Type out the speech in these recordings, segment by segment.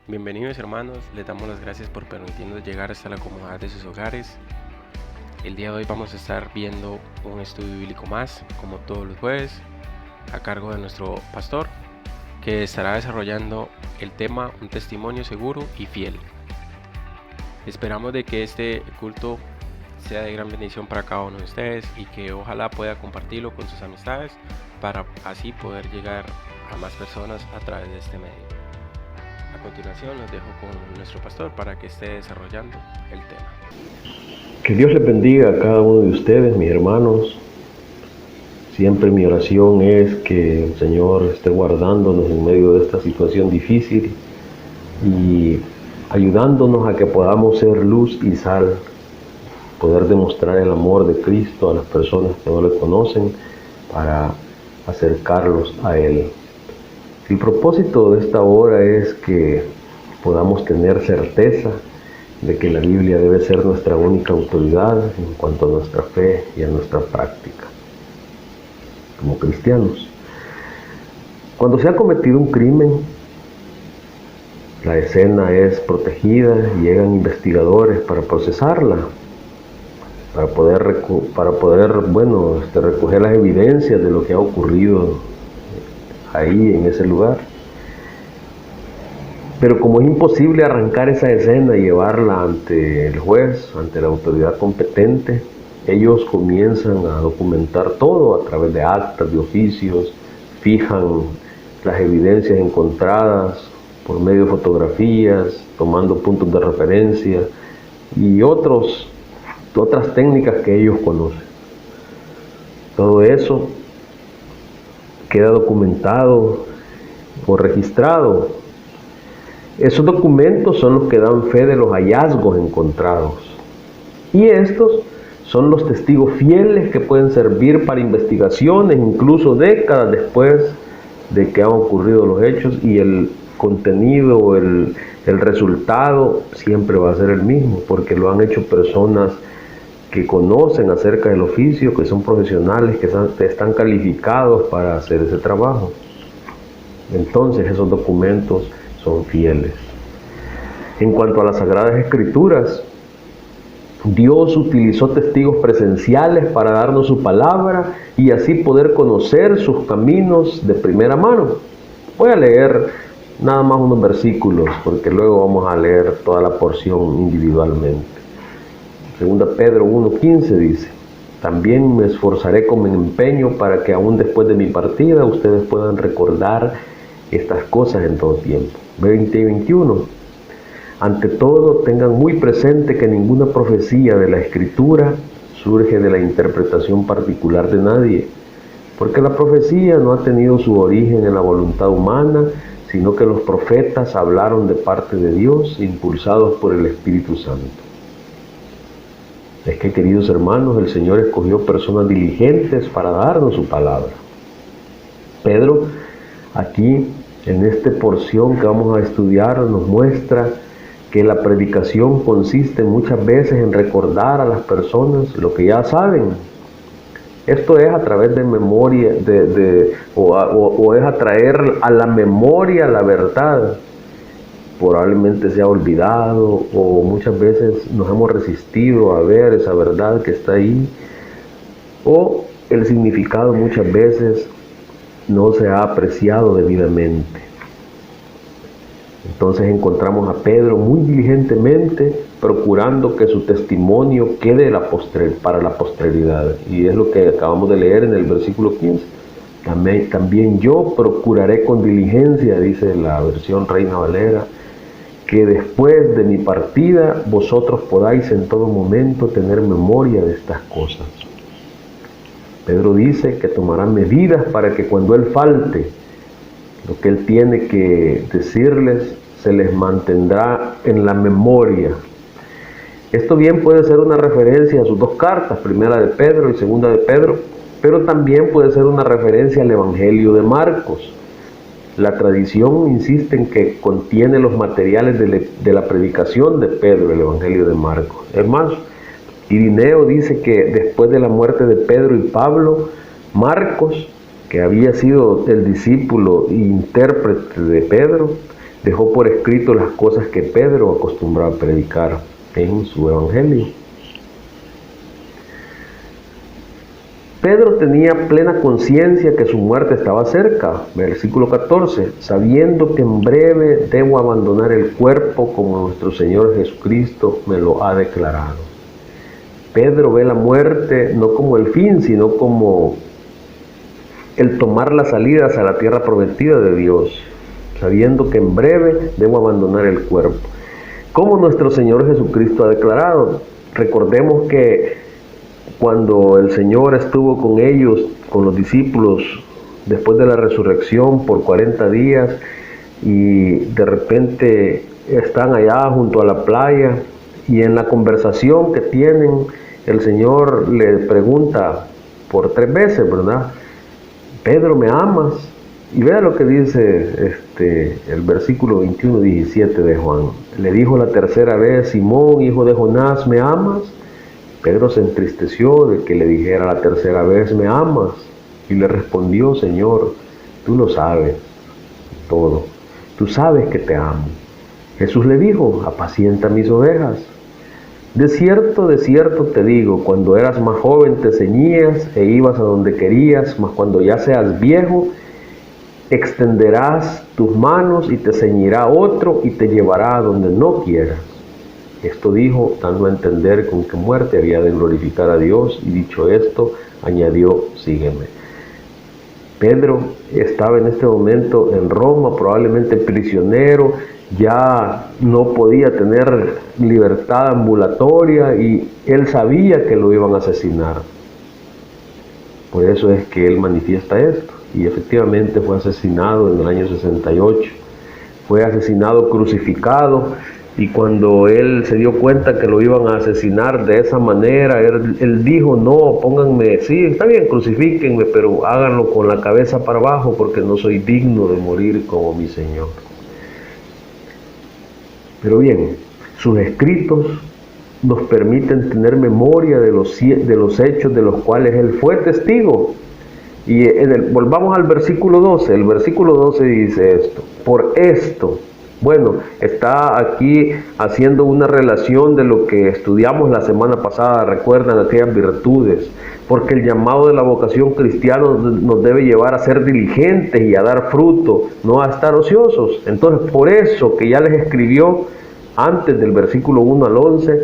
Bienvenidos hermanos, les damos las gracias por permitirnos llegar hasta la comodidad de sus hogares. El día de hoy vamos a estar viendo un estudio bíblico más, como todos los jueves, a cargo de nuestro pastor, que estará desarrollando el tema Un testimonio seguro y fiel. Esperamos de que este culto sea de gran bendición para cada uno de ustedes y que ojalá pueda compartirlo con sus amistades para así poder llegar a más personas a través de este medio. A continuación los dejo con nuestro pastor para que esté desarrollando el tema. Que Dios les bendiga a cada uno de ustedes, mis hermanos. Siempre mi oración es que el Señor esté guardándonos en medio de esta situación difícil y ayudándonos a que podamos ser luz y sal, poder demostrar el amor de Cristo a las personas que no le conocen para acercarlos a Él. El propósito de esta hora es que podamos tener certeza de que la Biblia debe ser nuestra única autoridad en cuanto a nuestra fe y a nuestra práctica como cristianos. Cuando se ha cometido un crimen, la escena es protegida, llegan investigadores para procesarla, para poder recoger las evidencias de lo que ha ocurrido ahí en ese lugar. Pero como es imposible arrancar esa escena y llevarla ante el juez, ante la autoridad competente, ellos comienzan a documentar todo a través de actas, de oficios, fijan las evidencias encontradas por medio de fotografías, tomando puntos de referencia y otras técnicas que ellos conocen. Todo eso queda documentado o registrado. Esos documentos son los que dan fe de los hallazgos encontrados. Y estos son los testigos fieles que pueden servir para investigaciones, incluso décadas después de que han ocurrido los hechos, y el contenido o el resultado siempre va a ser el mismo, porque lo han hecho personas que conocen acerca del oficio, que son profesionales, que están calificados para hacer ese trabajo. Entonces esos documentos son fieles. En cuanto a las Sagradas Escrituras, Dios utilizó testigos presenciales para darnos su palabra y así poder conocer sus caminos de primera mano. Voy a leer nada más unos versículos porque luego vamos a leer toda la porción individualmente. 2 Pedro 1:15 dice: también me esforzaré con empeño para que aún después de mi partida ustedes puedan recordar estas cosas en todo tiempo. 20 y 21. Ante todo, tengan muy presente que ninguna profecía de la Escritura surge de la interpretación particular de nadie, porque la profecía no ha tenido su origen en la voluntad humana, sino que los profetas hablaron de parte de Dios, impulsados por el Espíritu Santo. Es que, queridos hermanos, el Señor escogió personas diligentes para darnos su palabra. Pedro, aquí en esta porción que vamos a estudiar, nos muestra que la predicación consiste muchas veces en recordar a las personas lo que ya saben. Esto es a través de memoria, o es atraer a la memoria la verdad. Probablemente se ha olvidado o muchas veces nos hemos resistido a ver esa verdad que está ahí, o el significado muchas veces no se ha apreciado debidamente. Entonces encontramos a Pedro muy diligentemente procurando que su testimonio quede para la posteridad, y es lo que acabamos de leer en el versículo 15. También yo procuraré con diligencia, dice la versión Reina Valera, que después de mi partida vosotros podáis en todo momento tener memoria de estas cosas. Pedro dice que tomará medidas para que cuando él falte, lo que él tiene que decirles se les mantendrá en la memoria. Esto bien puede ser una referencia a sus dos cartas, primera de Pedro y segunda de Pedro, pero también puede ser una referencia al Evangelio de Marcos. La tradición insiste en que contiene los materiales de la predicación de Pedro, el Evangelio de Marcos. Es más, Irineo dice que después de la muerte de Pedro y Pablo, Marcos, que había sido el discípulo e intérprete de Pedro, dejó por escrito las cosas que Pedro acostumbraba a predicar en su evangelio. Pedro tenía plena conciencia que su muerte estaba cerca, versículo 14, sabiendo que en breve debo abandonar el cuerpo como nuestro Señor Jesucristo me lo ha declarado. Pedro ve la muerte no como el fin, sino como el tomar las salidas a la tierra prometida de Dios, sabiendo que en breve debo abandonar el cuerpo. Como nuestro Señor Jesucristo ha declarado, recordemos que cuando el Señor estuvo con ellos, con los discípulos, después de la resurrección por 40 días, y de repente están allá junto a la playa, y en la conversación que tienen, el Señor le pregunta por 3 veces, ¿verdad? Pedro, ¿me amas? Y vea lo que dice el versículo 21-17 de Juan. Le dijo la tercera vez: Simón, hijo de Jonás, ¿me amas? Pedro se entristeció de que le dijera la tercera vez: ¿me amas? Y le respondió: Señor, tú lo sabes todo, tú sabes que te amo. Jesús le dijo: apacienta mis ovejas. De cierto te digo, cuando eras más joven te ceñías e ibas a donde querías, mas cuando ya seas viejo, extenderás tus manos y te ceñirá otro y te llevará a donde no quieras. Esto dijo, dando a entender con qué muerte había de glorificar a Dios, y dicho esto, añadió: sígueme. Pedro estaba en este momento en Roma, probablemente prisionero, ya no podía tener libertad ambulatoria y él sabía que lo iban a asesinar. Por eso es que él manifiesta esto, y efectivamente fue asesinado en el año 68, fue asesinado crucificado. Y cuando él se dio cuenta que lo iban a asesinar de esa manera, él dijo: no, pónganme, sí, está bien, crucifíquenme, pero háganlo con la cabeza para abajo, porque no soy digno de morir como mi Señor. Pero bien, sus escritos nos permiten tener memoria de los hechos de los cuales él fue testigo. Y volvamos al versículo 12. El versículo 12 dice esto: por esto. Bueno, está aquí haciendo una relación de lo que estudiamos la semana pasada, recuerdan aquellas virtudes, porque el llamado de la vocación cristiana nos debe llevar a ser diligentes y a dar fruto, no a estar ociosos. Entonces, por eso que ya les escribió antes del versículo 1 al 11,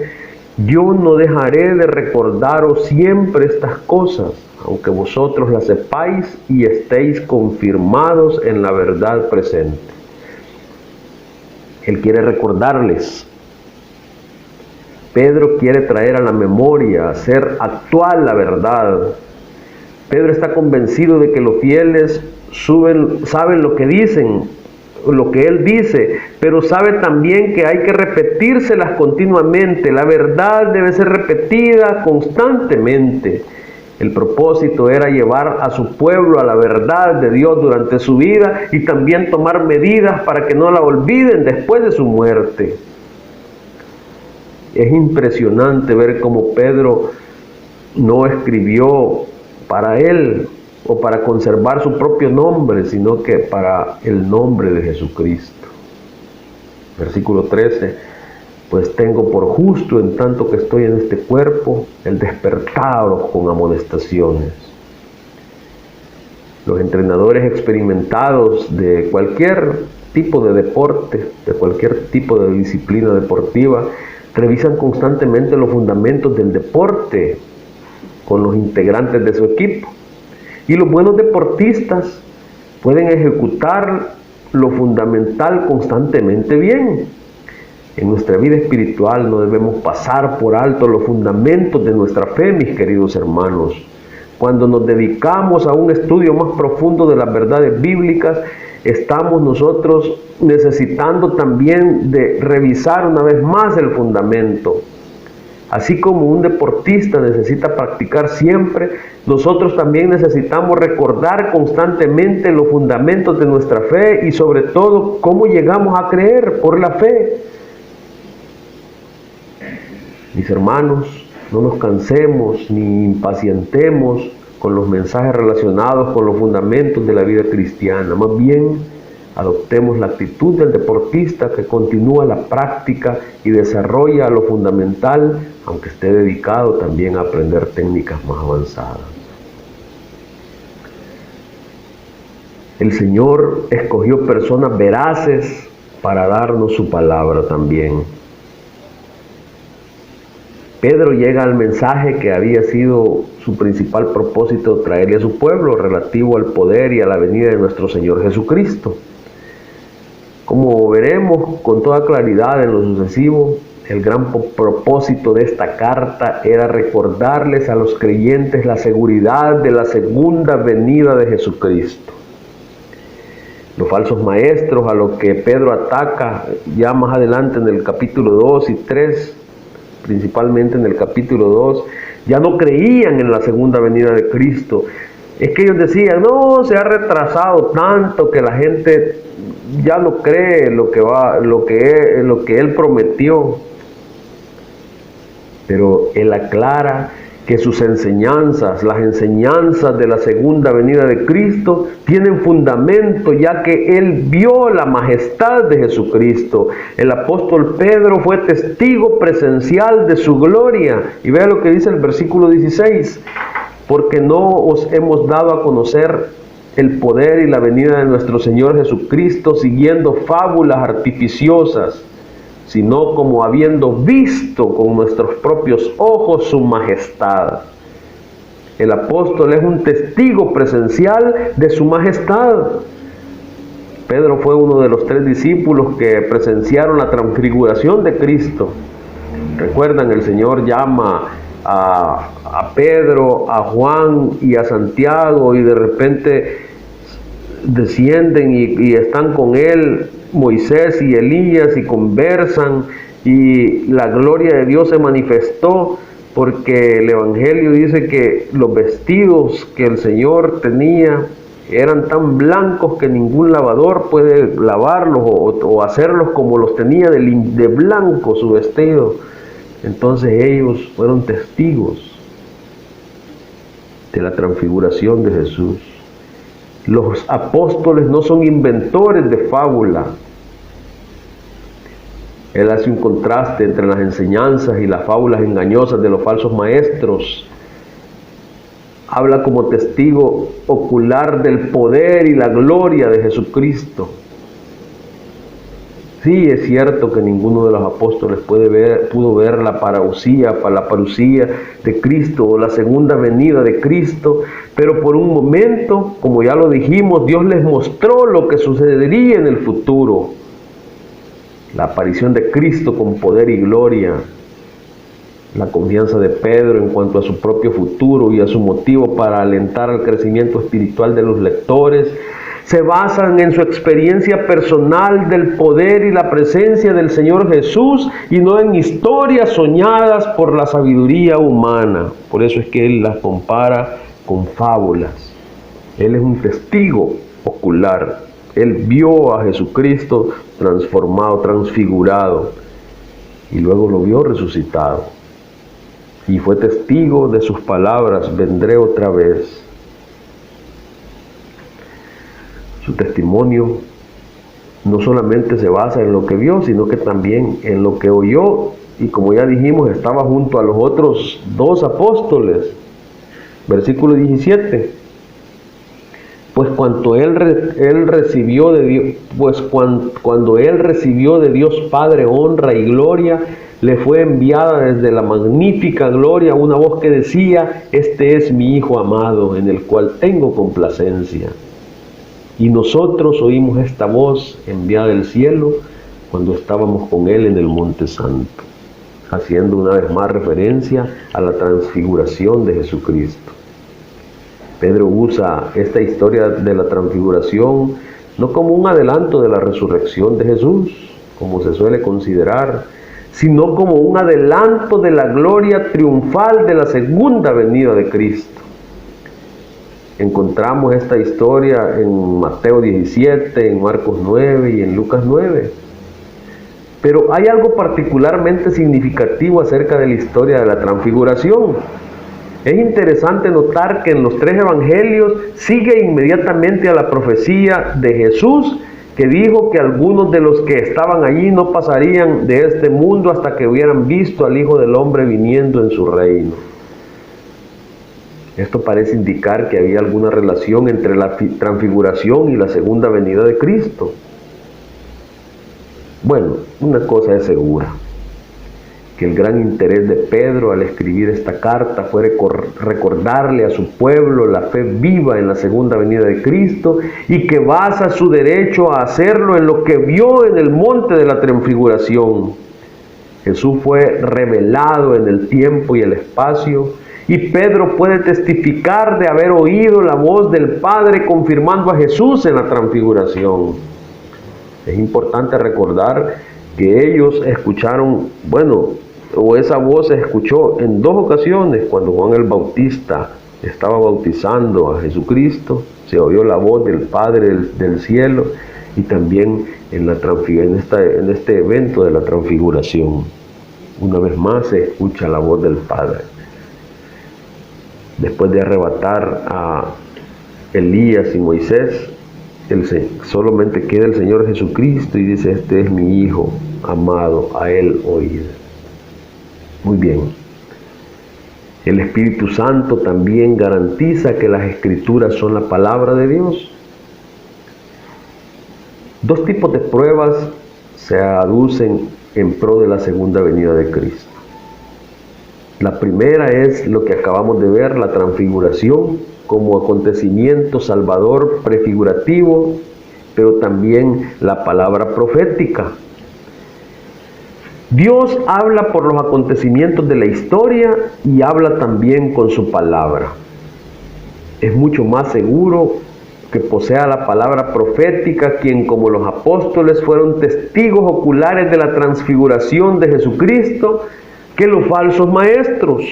yo no dejaré de recordaros siempre estas cosas, aunque vosotros las sepáis y estéis confirmados en la verdad presente. Él quiere recordarles. Pedro quiere traer a la memoria, hacer actual la verdad. Pedro está convencido de que los fieles saben lo que dicen, lo que él dice, pero sabe también que hay que repetírselas continuamente. La verdad debe ser repetida constantemente. El propósito era llevar a su pueblo a la verdad de Dios durante su vida y también tomar medidas para que no la olviden después de su muerte. Es impresionante ver cómo Pedro no escribió para él o para conservar su propio nombre, sino que para el nombre de Jesucristo. Versículo 13. Pues tengo por justo, en tanto que estoy en este cuerpo, el despertaros con amonestaciones. Los entrenadores experimentados de cualquier tipo de deporte, de cualquier tipo de disciplina deportiva, revisan constantemente los fundamentos del deporte con los integrantes de su equipo. Y los buenos deportistas pueden ejecutar lo fundamental constantemente bien. En nuestra vida espiritual no debemos pasar por alto los fundamentos de nuestra fe, mis queridos hermanos. Cuando nos dedicamos a un estudio más profundo de las verdades bíblicas, estamos nosotros necesitando también de revisar una vez más el fundamento. Así como un deportista necesita practicar siempre, nosotros también necesitamos recordar constantemente los fundamentos de nuestra fe y sobre todo cómo llegamos a creer por la fe. Mis hermanos, no nos cansemos ni impacientemos con los mensajes relacionados con los fundamentos de la vida cristiana. Más bien, Adoptemos la actitud del deportista que continúa la práctica y desarrolla lo fundamental, aunque esté dedicado también a aprender técnicas más avanzadas. El Señor escogió personas veraces para darnos su palabra también. Pedro llega al mensaje que había sido su principal propósito traerle a su pueblo, relativo al poder y a la venida de nuestro Señor Jesucristo. Como veremos con toda claridad en lo sucesivo, el gran propósito de esta carta era recordarles a los creyentes la seguridad de la segunda venida de Jesucristo. Los falsos maestros a los que Pedro ataca ya más adelante en el capítulo 2 y 3, principalmente en el capítulo 2, ya no creían en la segunda venida de Cristo. Es que ellos decían, no, se ha retrasado tanto que la gente ya no cree lo que Él prometió. Pero Él aclara que sus enseñanzas, las enseñanzas de la segunda venida de Cristo, tienen fundamento, ya que Él vio la majestad de Jesucristo. El apóstol Pedro fue testigo presencial de su gloria. Y vea lo que dice el versículo 16. Porque no os hemos dado a conocer el poder y la venida de nuestro Señor Jesucristo siguiendo fábulas artificiosas, sino como habiendo visto con nuestros propios ojos su majestad. El apóstol es un testigo presencial de su majestad. Pedro fue uno de los 3 discípulos que presenciaron la transfiguración de Cristo. Recuerdan, el Señor llama a Pedro, a Juan y a Santiago, y de repente descienden y están con él Moisés y Elías y conversan, y la gloria de Dios se manifestó, porque el Evangelio dice que los vestidos que el Señor tenía eran tan blancos que ningún lavador puede lavarlos o hacerlos como los tenía de blanco su vestido. Entonces ellos fueron testigos de la transfiguración de Jesús. Los apóstoles no son inventores de fábula. Él hace un contraste entre las enseñanzas y las fábulas engañosas de los falsos maestros. Habla como testigo ocular del poder y la gloria de Jesucristo. Sí, es cierto que ninguno de los apóstoles pudo ver la parucía de Cristo o la segunda venida de Cristo, pero por un momento, como ya lo dijimos, Dios les mostró lo que sucedería en el futuro. La aparición de Cristo con poder y gloria, la confianza de Pedro en cuanto a su propio futuro y a su motivo para alentar al crecimiento espiritual de los lectores, se basan en su experiencia personal del poder y la presencia del Señor Jesús, y no en historias soñadas por la sabiduría humana. Por eso es que Él las compara con fábulas. Él es un testigo ocular. Él vio a Jesucristo transformado, transfigurado, y luego lo vio resucitado. Y fue testigo de sus palabras: vendré otra vez. Su testimonio no solamente se basa en lo que vio, sino que también en lo que oyó, y como ya dijimos, estaba junto a los otros 2 apóstoles. Versículo 17. Pues cuando él recibió de Dios, cuando él recibió de Dios Padre honra y gloria, le fue enviada desde la magnífica gloria una voz que decía: este es mi Hijo amado, en el cual tengo complacencia. Y nosotros oímos esta voz enviada del cielo cuando estábamos con Él en el Monte Santo, haciendo una vez más referencia a la transfiguración de Jesucristo. Pedro usa esta historia de la transfiguración no como un adelanto de la resurrección de Jesús, como se suele considerar, sino como un adelanto de la gloria triunfal de la segunda venida de Cristo. Encontramos esta historia en Mateo 17, en Marcos 9 y en Lucas 9. Pero hay algo particularmente significativo acerca de la historia de la transfiguración. Es interesante notar que en los 3 evangelios sigue inmediatamente a la profecía de Jesús que dijo que algunos de los que estaban allí no pasarían de este mundo hasta que hubieran visto al Hijo del Hombre viniendo en su reino. Esto parece indicar que había alguna relación entre la transfiguración y la segunda venida de Cristo. Bueno, una cosa es segura, que el gran interés de Pedro al escribir esta carta fue recordarle a su pueblo la fe viva en la segunda venida de Cristo y que basa su derecho a hacerlo en lo que vio en el monte de la transfiguración. Jesús fue revelado en el tiempo y el espacio, y Pedro puede testificar de haber oído la voz del Padre confirmando a Jesús en la transfiguración. Es importante recordar que ellos escucharon, o esa voz se escuchó en dos ocasiones. Cuando Juan el Bautista estaba bautizando a Jesucristo, se oyó la voz del Padre del cielo, y también en este evento de la transfiguración. Una vez más se escucha la voz del Padre. Después de arrebatar a Elías y Moisés, solamente queda el Señor Jesucristo y dice: este es mi Hijo amado, a Él oíd. Muy bien. El Espíritu Santo también garantiza que las Escrituras son la palabra de Dios. Dos tipos de pruebas se aducen en pro de la segunda venida de Cristo. La primera es lo que acabamos de ver, la transfiguración, como acontecimiento salvador prefigurativo, pero también la palabra profética. Dios habla por los acontecimientos de la historia y habla también con su palabra. Es mucho más seguro que posea la palabra profética quien, como los apóstoles, fueron testigos oculares de la transfiguración de Jesucristo, que los falsos maestros.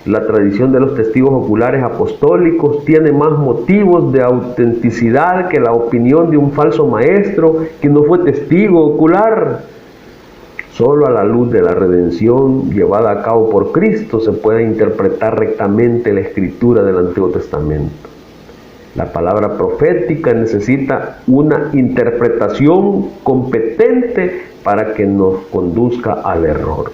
La tradición de los testigos oculares apostólicos tiene más motivos de autenticidad que la opinión de un falso maestro que no fue testigo ocular. Solo a la luz de la redención llevada a cabo por Cristo se puede interpretar rectamente la escritura del Antiguo Testamento. La palabra profética necesita una interpretación competente para que nos conduzca al error.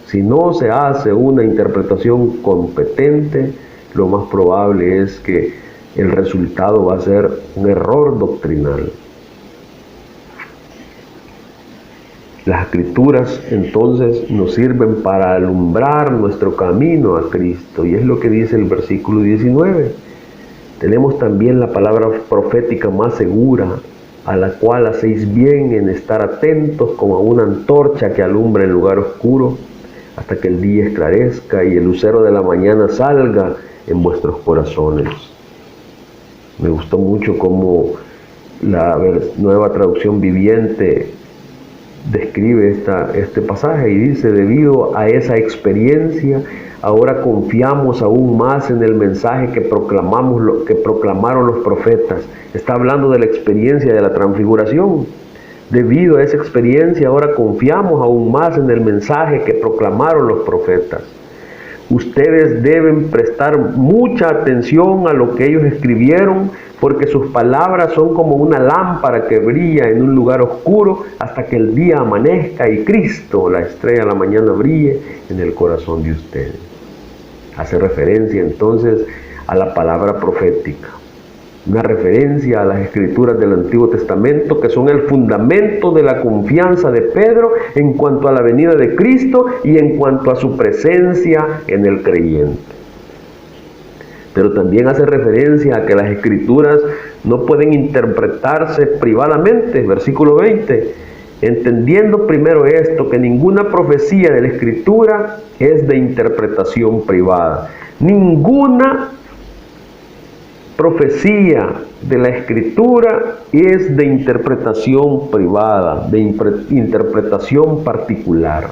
Si no se hace una interpretación competente, lo más probable es que el resultado va a ser un error doctrinal. Las Escrituras entonces nos sirven para alumbrar nuestro camino a Cristo, y es lo que dice el versículo 19. Tenemos también la palabra profética más segura, a la cual hacéis bien en estar atentos como a una antorcha que alumbra en lugar oscuro, hasta que el día esclarezca y el lucero de la mañana salga en vuestros corazones. Me gustó mucho cómo la Nueva Traducción Viviente describe este pasaje y dice: debido a esa experiencia, ahora confiamos aún más en el mensaje que proclamaron los profetas. Está hablando de la experiencia de la transfiguración. Debido a esa experiencia, ahora confiamos aún más en el mensaje que proclamaron los profetas. Ustedes deben prestar mucha atención a lo que ellos escribieron, porque sus palabras son como una lámpara que brilla en un lugar oscuro hasta que el día amanezca y Cristo, la estrella de la mañana, brille en el corazón de ustedes. Hace referencia entonces a la palabra profética, una referencia a las escrituras del Antiguo Testamento, que son el fundamento de la confianza de Pedro en cuanto a la venida de Cristo y en cuanto a su presencia en el creyente. Pero también hace referencia a que las escrituras no pueden interpretarse privadamente. Versículo 20. Entendiendo primero esto, que ninguna profecía de la escritura es de interpretación privada. Ninguna profecía de la escritura es de interpretación privada, de interpretación particular.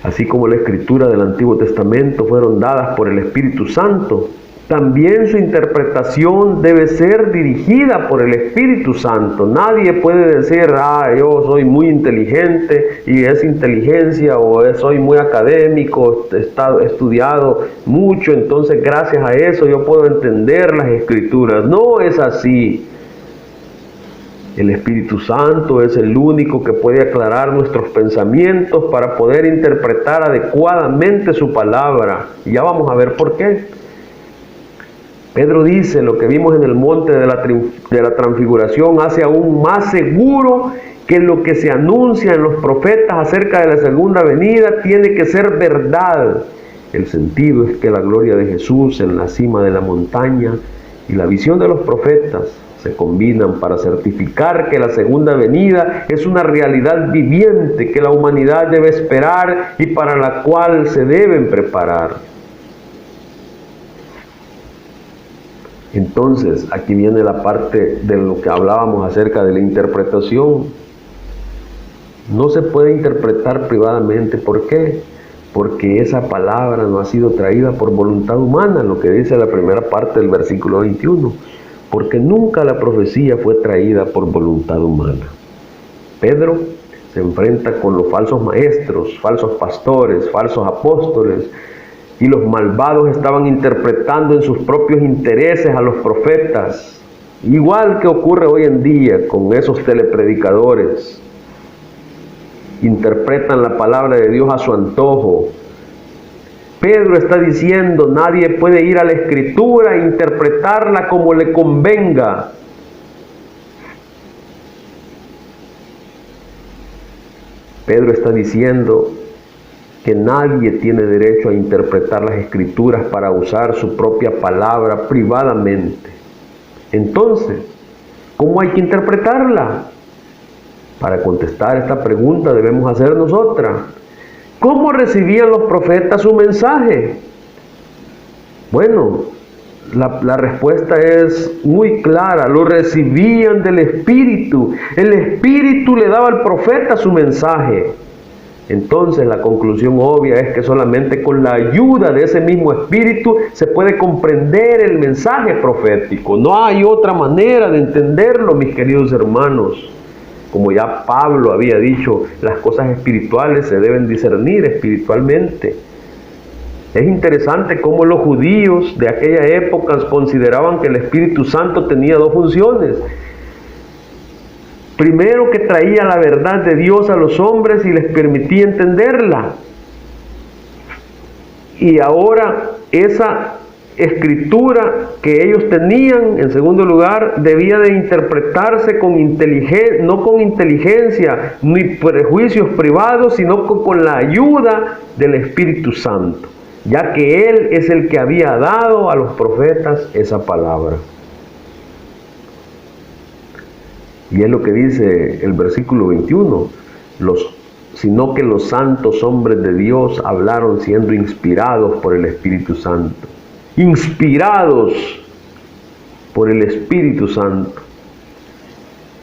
Así como la escritura del Antiguo Testamento fueron dadas por el Espíritu Santo, también su interpretación debe ser dirigida por el Espíritu Santo. Nadie puede decir: yo soy muy inteligente y es inteligencia, o soy muy académico, he estudiado mucho, entonces gracias a eso yo puedo entender las escrituras. No es así. El Espíritu Santo es el único que puede aclarar nuestros pensamientos para poder interpretar adecuadamente su palabra. Y ya vamos a ver por qué. Pedro dice, lo que vimos en el monte de la transfiguración hace aún más seguro que lo que se anuncia en los profetas acerca de la segunda venida tiene que ser verdad. El sentido es que la gloria de Jesús en la cima de la montaña y la visión de los profetas se combinan para certificar que la segunda venida es una realidad viviente que la humanidad debe esperar y para la cual se deben preparar. Entonces, aquí viene la parte de lo que hablábamos acerca de la interpretación. No se puede interpretar privadamente. ¿Por qué? Porque esa palabra no ha sido traída por voluntad humana, lo que dice la primera parte del versículo 21. Porque nunca la profecía fue traída por voluntad humana. Pedro se enfrenta con los falsos maestros, falsos pastores, falsos apóstoles, y los malvados estaban interpretando en sus propios intereses a los profetas, igual que ocurre hoy en día con esos telepredicadores. Interpretan la palabra de Dios a su antojo. Pedro está diciendo, nadie puede ir a la Escritura e interpretarla como le convenga. Pedro está diciendo que nadie tiene derecho a interpretar las Escrituras para usar su propia palabra privadamente. Entonces, ¿cómo hay que interpretarla? Para contestar esta pregunta debemos hacernos otra. ¿Cómo recibían los profetas su mensaje? Bueno, la respuesta es muy clara. Lo recibían del Espíritu. El Espíritu le daba al profeta su mensaje. Entonces la conclusión obvia es que solamente con la ayuda de ese mismo Espíritu se puede comprender el mensaje profético. No hay otra manera de entenderlo, mis queridos hermanos. Como ya Pablo había dicho, las cosas espirituales se deben discernir espiritualmente. Es interesante cómo los judíos de aquella época consideraban que el Espíritu Santo tenía dos funciones. Primero, que traía la verdad de Dios a los hombres y les permitía entenderla. Y ahora esa escritura que ellos tenían, en segundo lugar, debía de interpretarse con no con inteligencia ni prejuicios privados, sino con la ayuda del Espíritu Santo, ya que Él es el que había dado a los profetas esa palabra. Y es lo que dice el versículo 21, sino que los santos hombres de Dios hablaron siendo inspirados por el Espíritu Santo. Inspirados por el Espíritu Santo.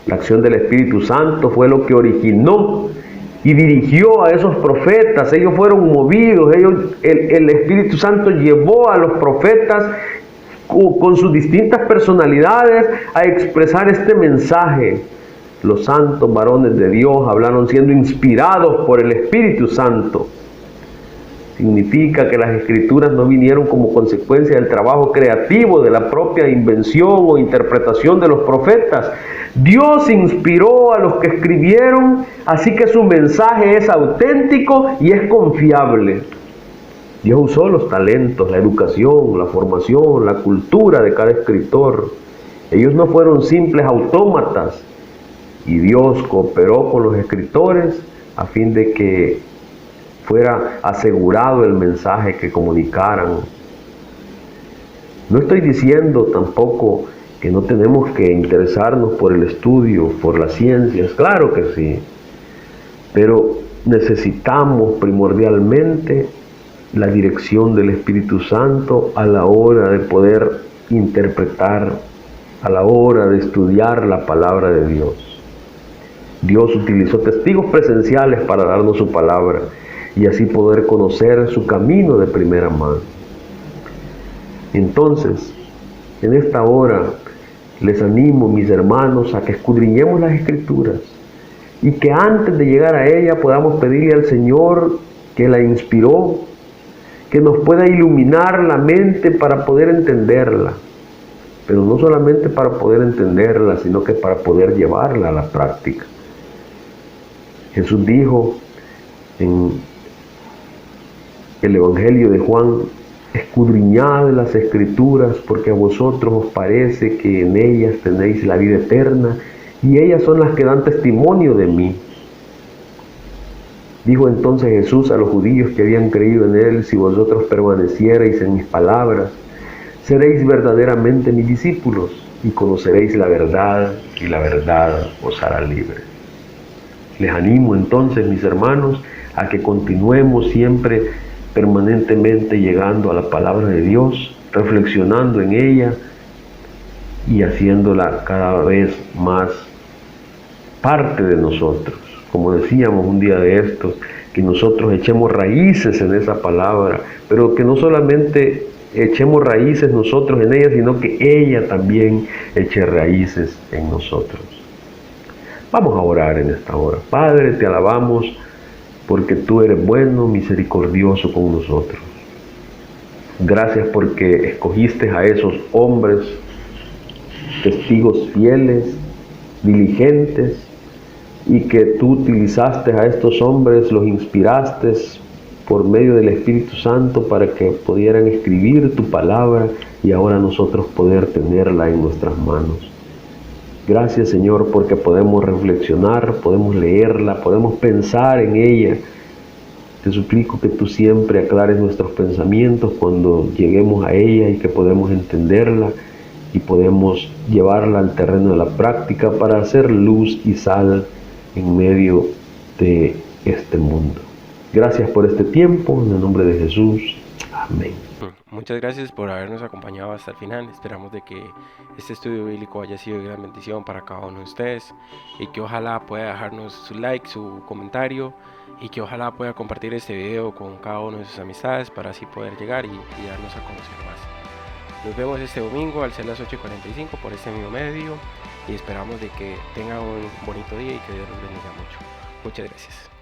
La acción del Espíritu Santo fue lo que originó y dirigió a esos profetas. Ellos fueron movidos, el Espíritu Santo llevó a los profetas con sus distintas personalidades a expresar este mensaje. Los santos varones de Dios hablaron siendo inspirados por el Espíritu Santo. Significa que las escrituras no vinieron como consecuencia del trabajo creativo, de la propia invención o interpretación de los profetas. Dios inspiró a los que escribieron, así que su mensaje es auténtico y es confiable. Dios usó los talentos, la educación, la formación, la cultura de cada escritor. Ellos no fueron simples autómatas, y Dios cooperó con los escritores a fin de que fuera asegurado el mensaje que comunicaran. No estoy diciendo tampoco que no tenemos que interesarnos por el estudio, por las ciencias, claro que sí, pero necesitamos primordialmente la dirección del Espíritu Santo a la hora de poder interpretar, a la hora de estudiar la palabra de Dios. Dios utilizó testigos presenciales para darnos su palabra y así poder conocer su camino de primera mano. Entonces, en esta hora les animo, mis hermanos, a que escudriñemos las Escrituras y que antes de llegar a ella podamos pedirle al Señor que la inspiró, que nos pueda iluminar la mente para poder entenderla. pero no solamente para poder entenderla, sino que para poder llevarla a la práctica. Jesús dijo en el Evangelio de Juan: escudriñad las Escrituras, porque a vosotros os parece que en ellas tenéis la vida eterna, y ellas son las que dan testimonio de mí. Dijo entonces Jesús a los judíos que habían creído en él: si vosotros permaneciereis en mis palabras, seréis verdaderamente mis discípulos, y conoceréis la verdad, y la verdad os hará libres. Les animo entonces, mis hermanos, a que continuemos siempre permanentemente llegando a la palabra de Dios, reflexionando en ella y haciéndola cada vez más parte de nosotros. Como decíamos un día de estos, que nosotros echemos raíces en esa palabra, pero que no solamente echemos raíces nosotros en ella, sino que ella también eche raíces en nosotros. Vamos a orar en esta hora. Padre, te alabamos porque tú eres bueno, misericordioso con nosotros. Gracias porque escogiste a esos hombres, testigos fieles, diligentes, y que tú utilizaste a estos hombres, los inspiraste por medio del Espíritu Santo para que pudieran escribir tu palabra y ahora nosotros poder tenerla en nuestras manos. Gracias, Señor, porque podemos reflexionar, podemos leerla, podemos pensar en ella. Te suplico que tú siempre aclares nuestros pensamientos cuando lleguemos a ella y que podemos entenderla y podemos llevarla al terreno de la práctica para hacer luz y sal en medio de este mundo. Gracias por este tiempo, en el nombre de Jesús. Amén. Muchas gracias por habernos acompañado hasta el final. Esperamos de que este estudio bíblico haya sido de gran bendición para cada uno de ustedes y que ojalá pueda dejarnos su like, su comentario y que ojalá pueda compartir este video con cada uno de sus amistades para así poder llegar y darnos a conocer más. Nos vemos este domingo al ser las 8:45 por este mismo medio y esperamos de que tengan un bonito día y que Dios los bendiga mucho. Muchas gracias.